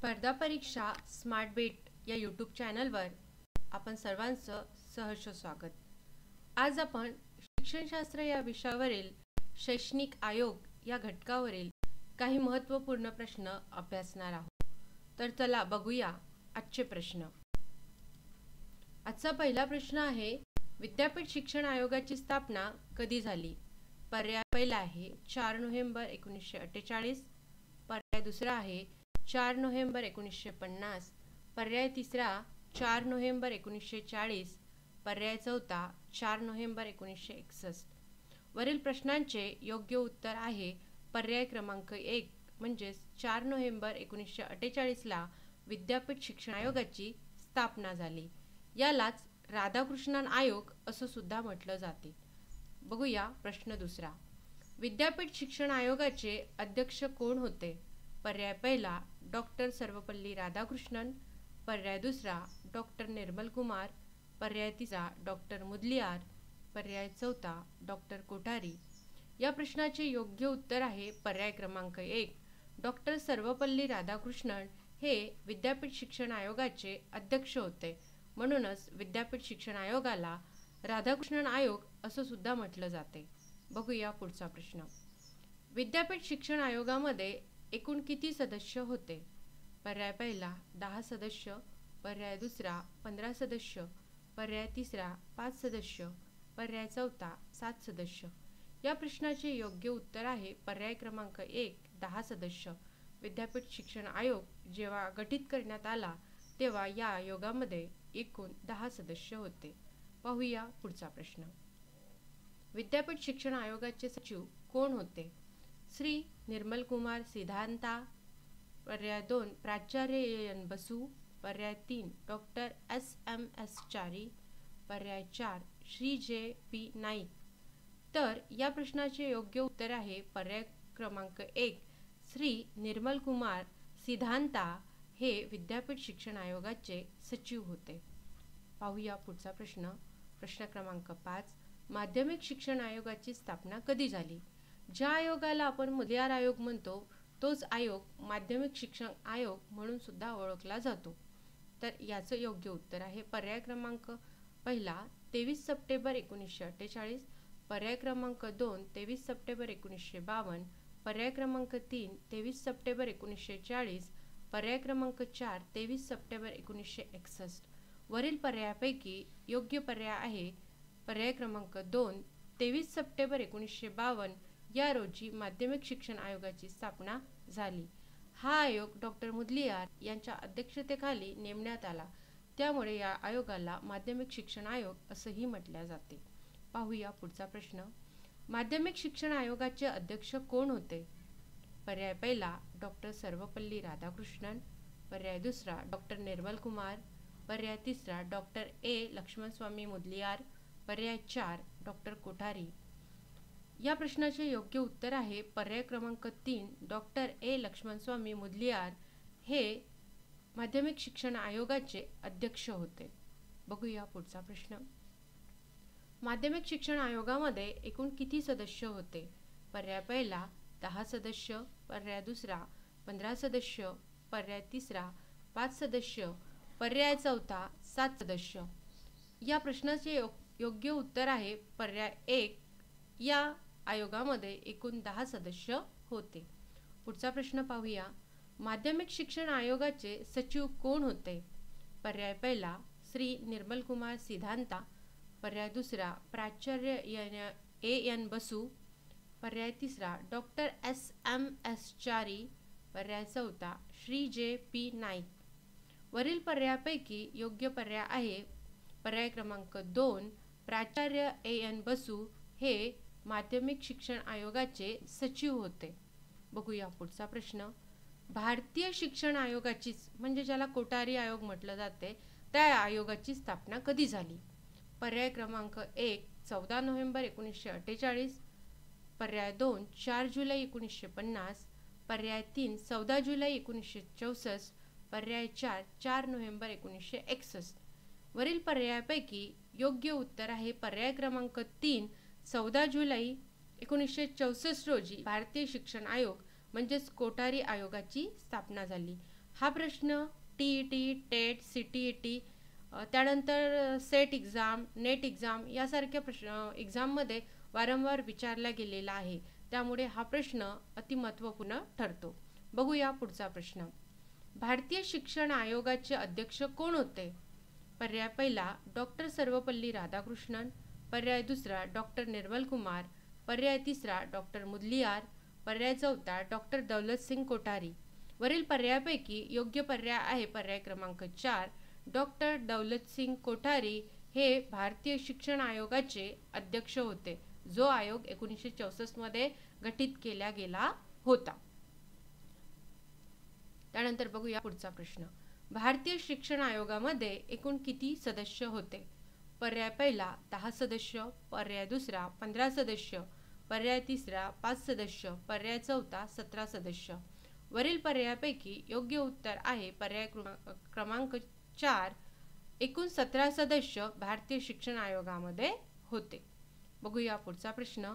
स्पर्धा परीक्षा smart bit या यूट्यूब चॅनलवर आपण सर्वांचं सहर्ष स्वागत। आज आपण शिक्षणशास्त्र या विषयावरील शैक्षणिक आयोग या घटकावरील काही महत्त्वपूर्ण प्रश्न अभ्यासणार आहोत। तर चला बघूया आजचे प्रश्न। आजचा पहिला प्रश्न आहे, विद्यापीठ शिक्षण आयोगाची स्थापना कधी झाली? पर्याय पहिला आहे 4 नोव्हेंबर 1948, पर्याय दुसरा आहे 4 नोव्हेंबर 1950, पर्याय तिसरा 4 नोव्हेंबर 1940, पर्याय चौथा 4 नोव्हेंबर 1961। वरील प्रश्नांचे योग्य उत्तर आहे पर्याय क्रमांक 1 म्हणजे 4 नोव्हेंबर 1948 ला विद्यापीठ शिक्षण आयोगाची स्थापना झाली। यालाच राधाकृष्णन आयोग असं सुद्धा म्हटलं जाते। बघूया प्रश्न दुसरा, विद्यापीठ शिक्षण आयोगाचे अध्यक्ष कोण होते? पर्याय पहिला डॉक्टर सर्वपल्ली राधाकृष्णन, पर्याय दुसरा डॉक्टर निर्मल कुमार, पर्याय तिसरा डॉक्टर मुदलियार, पर्याय चौथा डॉक्टर कोठारी। या प्रश्नाचे योग्य उत्तर आहे पर्याय क्रमांक 1 डॉक्टर सर्वपल्ली राधाकृष्णन हे विद्यापीठ शिक्षण आयोगाचे अध्यक्ष होते। म्हणूनच विद्यापीठ शिक्षण आयोगाला राधाकृष्णन आयोग असं सुद्धा म्हटलं जाते। बघूया पुढचा प्रश्न, विद्यापीठ शिक्षण आयोगामध्ये एकूण किती सदस्य होते? पर्याय पहिला 10 सदस्य, पर्याय दुसरा 15 सदस्य, पर्याय तिसरा 5 सदस्य, पर्याय चौथा 7 सदस्य। या प्रश्नाचे योग्य उत्तर आहे पर्याय क्रमांक 1 10 सदस्य। विद्यापीठ शिक्षण आयोग जेव्हा गठीत करण्यात आला तेव्हा या आयोगामध्ये एकूण 10 सदस्य होते। पाहूया पुढचा प्रश्न, विद्यापीठ शिक्षण आयोगाचे सचिव कोण होते? श्री निर्मल कुमार सिद्धांता, पर्याय 2 प्राचार्य एन बसू, पर्याय 3 डॉक्टर SMS चारी, पर्याय 4 श्री J.P. नाईक। तर या प्रश्नाचे योग्य उत्तर आहे पर्याय क्रमांक 1 श्री निर्मल कुमार सिद्धांता हे विद्यापीठ शिक्षण आयोगाचे सचिव होते। पाहूया पुढचा प्रश्न, प्रश्न क्रमांक 5, माध्यमिक शिक्षण आयोगाची स्थापना कधी झाली? ज्या आयोगाला आपण मुदलियार आयोग म्हणतो तोच आयोग माध्यमिक शिक्षण आयोग म्हणून सुद्धा ओळखला जातो। तर याचं योग्य उत्तर आहे पर्याय क्रमांक पहिला 23 सप्टेंबर 1948, पर्याय क्रमांक 2 23 सप्टेंबर 1952, पर्याय क्रमांक 3 23 सप्टेंबर 1940, पर्याय क्रमांक 4 23 सप्टेंबर 1961। वरील पर्यायापैकी योग्य पर्याय आहे पर्याय क्रमांक 2 23 सप्टेंबर 1952 या रोजी माध्यमिक शिक्षण आयोगाची स्थापना झाली। हा आयोग डॉक्टर मुदलियार यांच्या अध्यक्षतेखाली नेमण्यात आला, त्यामुळे या आयोगाला माध्यमिक शिक्षण आयोग असंही म्हटले जाते। पाहूया पुढचा प्रश्न, माध्यमिक शिक्षण आयोगाचे अध्यक्ष कोण होते? पर्याय पहिला डॉक्टर सर्वपल्ली राधाकृष्णन, पर्याय दुसरा डॉक्टर निर्मल कुमार, पर्याय तिसरा डॉक्टर A लक्ष्मणस्वामी मुदलियार, पर्याय 4 डॉक्टर कोठारी। या प्रश्नाचे योग्य उत्तर आहे पर्याय क्रमांक 3 डॉक्टर A लक्ष्मणस्वामी मुदलियार हे माध्यमिक शिक्षण आयोगाचे अध्यक्ष होते। बघूया पुढचा प्रश्न, माध्यमिक शिक्षण आयोगामध्ये एकूण किती सदस्य होते? पर्याय पहिला 10 सदस्य, पर्याय दुसरा 15 सदस्य, पर्याय तिसरा 5 सदस्य, पर्याय चौथा 7 सदस्य। या प्रश्नाचे योग्य उत्तर आहे पर्याय 1 या आयोगामध्ये एकूण 10 सदस्य होते। पुढचा प्रश्न पाहूया, माध्यमिक शिक्षण आयोगाचे सचिव कोण होते? पर्याय पहिला श्री निर्मल कुमार सिद्धांता, पर्याय दुसरा प्राचार्य AN बसू, पर्याय तिसरा डॉक्टर SMS चारी, पर्याय चौथा श्री J.P. नाईक। वरील पर्यायापैकी योग्य पर्याय आहे पर्याय क्रमांक 2 प्राचार्य AN बसू हे माध्यमिक शिक्षण आयोगाचे सचिव होते। बघूया पुढचा प्रश्न, भारतीय शिक्षण आयोगाचीच म्हणजे ज्याला कोठारी आयोग म्हटलं जाते त्या आयोगाची स्थापना कधी झाली? पर्याय क्रमांक 1 14 नोव्हेंबर 1948, पर्याय 2 4 जुलै 1950, पर्याय 3 14 जुलै 1964, पर्याय 4 4 नोव्हेंबर 1961। वरील पर्यायापैकी योग्य उत्तर आहे पर्याय क्रमांक 3 14 जुलै 1964 रोजी भारतीय शिक्षण आयोग म्हणजेच कोठारी आयोगाची स्थापना झाली। हा प्रश्न TET, टेट, CTET, त्यानंतर सेट एक्झाम, नेट एक्झाम यासारख्या एक्झाममध्ये वारंवार विचारला गेलेला आहे. त्यामुळे हा प्रश्न अतिमहत्त्वपूर्ण ठरतो. बघूया पुढचा प्रश्न. भारतीय शिक्षण आयोगाचे अध्यक्ष कोण होते? पर्याय पहिला डॉक्टर सर्वपल्ली राधाकृष्णन, पर्याय दुसरा डॉक्टर निर्मल कुमार, पर्याय तिसरा डॉक्टर मुदलियार, पर्याय चौथा डॉक्टर दौलतसिंग कोठारी. वरील पर्यायापैकी योग्य पर्याय आहे पर्याय क्रमांक 4, डॉक्टर दौलतसिंग कोठारी हे भारतीय शिक्षण आयोगाचे अध्यक्ष होते, जो आयोग 1964 मध्ये गठीत केला गेला होता. त्यानंतर बघूया पुढचा प्रश्न. भारतीय शिक्षण आयोगामध्ये एकूण किती सदस्य होते? पर्याय पहिला 10 सदस्य, पर्याय दुसरा 15 सदस्य, पर्याय तिसरा 5 सदस्य, पर्याय चौथा 17 सदस्य. वरील पर्यायापैकी योग्य उत्तर आहे पर्याय क्रमांक 4, एकूण 17 सदस्य भारतीय शिक्षण आयोगामध्ये होते. बघूया पुढचा प्रश्न.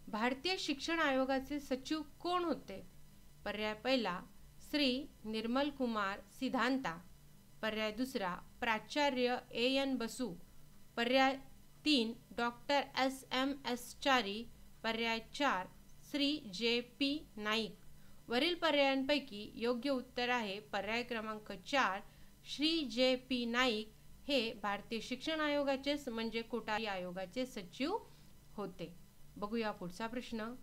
भारतीय शिक्षण आयोगाचे सचिव कोण होते? पर्याय पहिला श्री निर्मल कुमार सिद्धांता, पर्याय दुसरा प्राचार्य AN बसू, पर्याय 3 डॉक्टर SMS चारी, पर्याय 4 श्री JP नाईक. वरील पर्यायांपैकी योग्य उत्तर आहे पर्याय क्रमांक 4, श्री JP नाईक हे भारतीय शिक्षण आयोगाचे म्हणजे कोठारी आयोगाचे सचिव होते. बघूया पुढचा प्रश्न.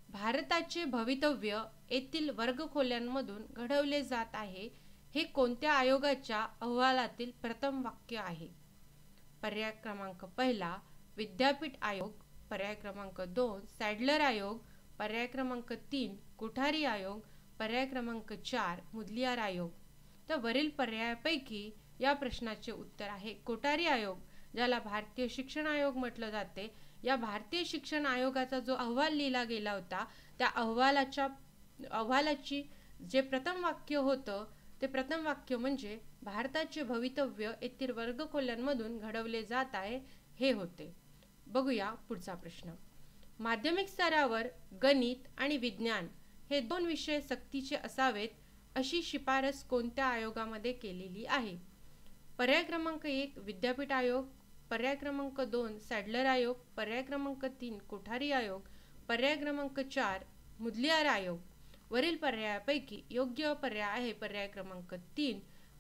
भारताचे भवितव्य येथील वर्गखोल्यांमधून घडवले जात आहे हे कोणत्या आयोगाच्या अहवालातील प्रथम वाक्य आहे? पर्याय क्रमांक पहिला विद्यापीठ आयोग, पर्याय क्रमांक 2 सॅडलर आयोग, पर्याय क्रमांक 3 कोठारी आयोग, पर्याय क्रमांक 4 मुदलियार आयोग. तर वरील पर्यायापैकी या प्रश्नाचे उत्तर आहे कोठारी आयोग, ज्याला भारतीय शिक्षण आयोग म्हटलं जाते. या भारतीय शिक्षण आयोगाचा जो अहवाल लिहिला गेला होता त्या अहवालाची जे प्रथम वाक्य होतं ते प्रथम वाक्य म्हणजे भारताचे भवितव्य येथील वर्गखोल्यांमधून घडवले जात आहे हे होते. बघूया पुढचा प्रश्न. माध्यमिक स्तरावर गणित आणि विज्ञान हे 2 विषय सक्तीचे असावेत अशी शिफारस कोणत्या आयोगामध्ये केलेली आहे? पर्याय क्रमांक 1 विद्यापीठ आयोग, पर्याय क्रमांक 2 सॅडलर आयोग, पर्याय क्रमांक 3 कोठारी आयोग, पर्याय क्रमांक 4 मुदलियार आयोग. वरील पर्यायापैकी योग्य पर्याय आहे पर्याय क्रमांक 3,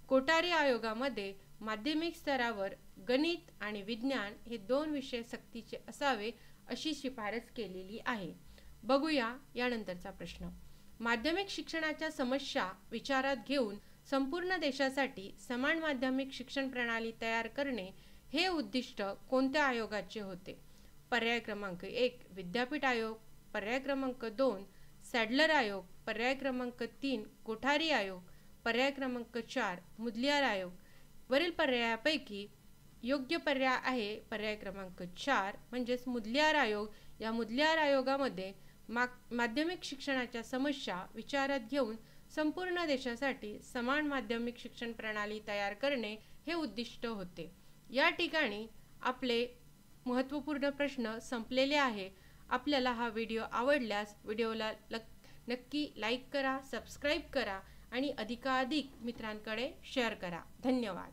कोठारी आयोगामध्ये माध्यमिक स्तरावर गणित आणि विज्ञान हे 2 विषय सक्तीचे असावे अशी शिफारस केलेली आहे. बघूया यानंतरचा प्रश्न. माध्यमिक शिक्षणाच्या समस्या विचारात घेऊन संपूर्ण देशासाठी समान माध्यमिक शिक्षण प्रणाली तयार करणे हे उद्दिष्ट कोणत्या आयोगाचे होते? पर्याय क्रमांक 1 विद्यापीठ आयोग, पर्याय क्रमांक 2 सॅडलर आयोग, पर्याय क्रमांक 3 कोठारी आयोग, पर्याय क्रमांक 4 मुदलियार आयोग. वरील पर्यायापैकी योग्य पर्याय आहे पर्याय क्रमांक 4 म्हणजेच मुदलियार आयोग. या मुदलियार आयोगामध्ये माध्यमिक शिक्षणाच्या समस्या विचारात घेऊन संपूर्ण देशासाठी समान माध्यमिक शिक्षण प्रणाली तयार करणे हे उद्दिष्ट होते. या ठिकाणी आपले महत्त्वपूर्ण प्रश्न संपलेले आहे. आपल्याला हा व्हिडिओ आवडल्यास व्हिडिओला नक्की लाईक करा, सबस्क्राईब करा आणि अधिकाधिक मित्रांकडे शेअर करा. धन्यवाद.